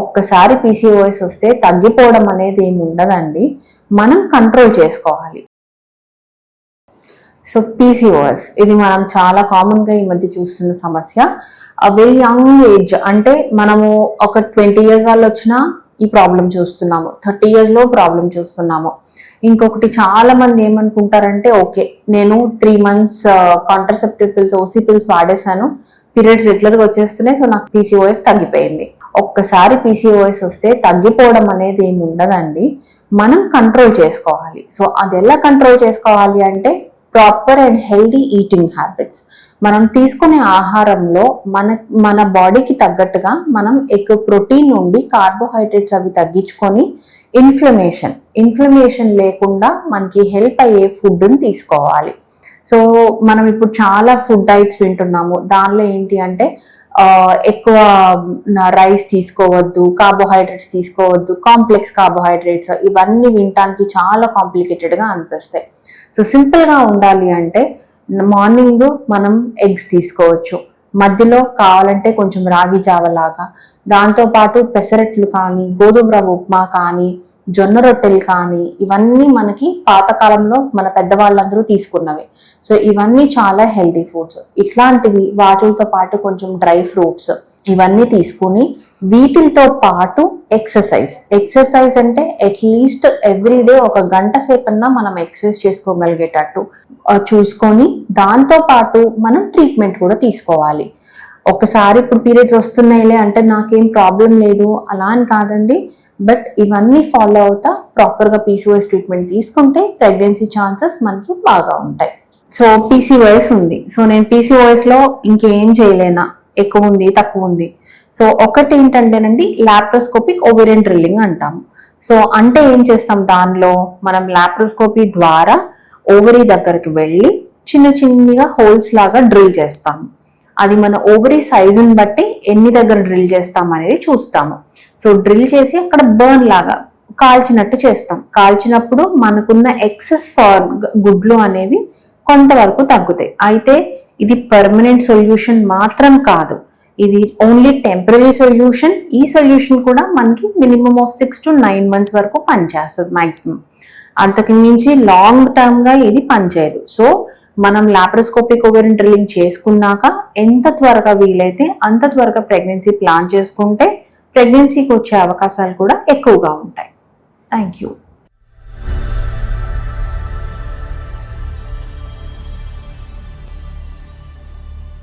ఒక్కసారి పీసీఓఎస్ వస్తే తగ్గిపోవడం అనేది ఏమి ఉండదండి, మనం కంట్రోల్ చేసుకోవాలి. సో పీసీఓఎస్ ఇది మనం చాలా కామన్గా ఈ మధ్య చూస్తున్న సమస్య. వెరీ యంగ్ ఏజ్, అంటే మనము ఒక 20 years వాళ్ళు వచ్చినా ఈ ప్రాబ్లం చూస్తున్నాము, 30 years లో ప్రాబ్లం చూస్తున్నాము. ఇంకొకటి చాలా మంది ఏమనుకుంటారంటే, ఓకే నేను 3 months contraceptive pills, OC pills వాడేశాను, పీరియడ్స్ రెగ్యులర్గా వచ్చేస్తున్నాయి, సో నాకు పీసీఓఎస్ తగ్గిపోయింది. ఒక్కసారి పీసీఓఎస్ వస్తే తగ్గిపోవడం అనేది ఏమి ఉండదండి, మనం కంట్రోల్ చేసుకోవాలి. సో అది ఎలా కంట్రోల్ చేసుకోవాలి అంటే proper and healthy eating habits. మనం తీసుకునే ఆహారంలో మన బాడీకి తగ్గట్టుగా మనం ఎక్కువ ప్రోటీన్ నుండి కార్బోహైడ్రేట్స్ అవి తగ్గించుకొని ఇన్ఫ్లమేషన్ లేకుండా మనకి హెల్ప్ అయ్యే ఫుడ్ని తీసుకోవాలి. సో మనం ఇప్పుడు చాలా ఫుడ్ డైట్స్ వింటున్నాము, దానిలో ఏంటి అంటే ఎక్కువ రైస్ తీసుకోవద్దు, కార్బోహైడ్రేట్స్ తీసుకోవద్దు, కాంప్లెక్స్ కార్బోహైడ్రేట్స్, ఇవన్నీ వినటానికి చాలా కాంప్లికేటెడ్గా అనిపిస్తాయి. సో సింపుల్గా ఉండాలి అంటే మార్నింగ్ మనం ఎగ్స్ తీసుకోవచ్చు, మధ్యలో కావాలంటే కొంచెం రాగి జావలాగా, దాంతోపాటు పెసరట్లు కానీ, గోధుమ రవ్వ ఉప్మా కానీ, జొన్న రొట్టెలు కానీ, ఇవన్నీ మనకి పాతకాలంలో మన పెద్దవాళ్ళందరూ తీసుకున్నవి. సో ఇవన్నీ చాలా హెల్తీ ఫుడ్స్. ఇట్లాంటివి వాటితో పాటు కొంచెం డ్రై ఫ్రూట్స్ ఇవన్నీ తీసుకుని, వీటితో పాటు ఎక్సర్సైజ్ అంటే అట్లీస్ట్ ఎవ్రీడే 1 గంట సేపన్నా మనం ఎక్సర్సైజ్ చేసుకోగలిగేటట్టు చూసుకొని, దాంతో పాటు మనం ట్రీట్మెంట్ కూడా తీసుకోవాలి. ఒకసారి ఇప్పుడు పీరియడ్స్ వస్తున్నాయిలే అంటే నాకేం ప్రాబ్లం లేదు అలా అని కాదండి, బట్ ఇవన్నీ ఫాలో అవుతా ప్రాపర్గా పీసీఓఎస్ ట్రీట్మెంట్ తీసుకుంటే ప్రెగ్నెన్సీ ఛాన్సెస్ మనకి బాగా ఉంటాయి. సో పీసీఓఎస్ ఉంది, సో నేను పీసీఓఎస్లో ఇంకేం చేయలేనా, ఎక్కువ ఉంది తక్కువ ఉంది. సో ఒకటి ఏంటంటేనండి లాప్రోస్కోపిక్ ఓవేరియన్ డ్రిల్లింగ్ అంటాము. సో అంటే ఏం చేస్తాం, దానిలో మనం లాప్రోస్కోపీ ద్వారా ఓవరీ దగ్గరికి వెళ్ళి చిన్నగా హోల్స్ లాగా డ్రిల్ చేస్తాము. అది మన ఓవరీ సైజుని బట్టి ఎన్ని దగ్గర డ్రిల్ చేస్తాం అనేది చూస్తాము. సో డ్రిల్ చేసి అక్కడ బర్న్ లాగా కాల్చినట్టు చేస్తాం. కాల్చినప్పుడు మనకున్న ఎక్సెస్ గుడ్లు అనేవి కొంతవరకు తగ్గుతాయి. అయితే ఇది పర్మనెంట్ సొల్యూషన్ మాత్రం కాదు, ఇది ఓన్లీ టెంపరీ సొల్యూషన్. ఈ సొల్యూషన్ కూడా మనకి మినిమం ఆఫ్ 6 to 9 months వరకు పనిచేస్తుంది మాక్సిమం. అంతకు మించి లాంగ్ టర్మ్ గా ఇది పనిచేయదు. సో మనం లాప్రోస్కోపిక్ ఓవేరియన్ డ్రిల్లింగ్ చేసుకున్నాక ఎంత త్వరగా వీలైతే అంత త్వరగా ప్రెగ్నెన్సీ ప్లాన్ చేసుకుంటే ప్రెగ్నెన్సీకి వచ్చే అవకాశాలు కూడా ఎక్కువగా ఉంటాయి. Thank you.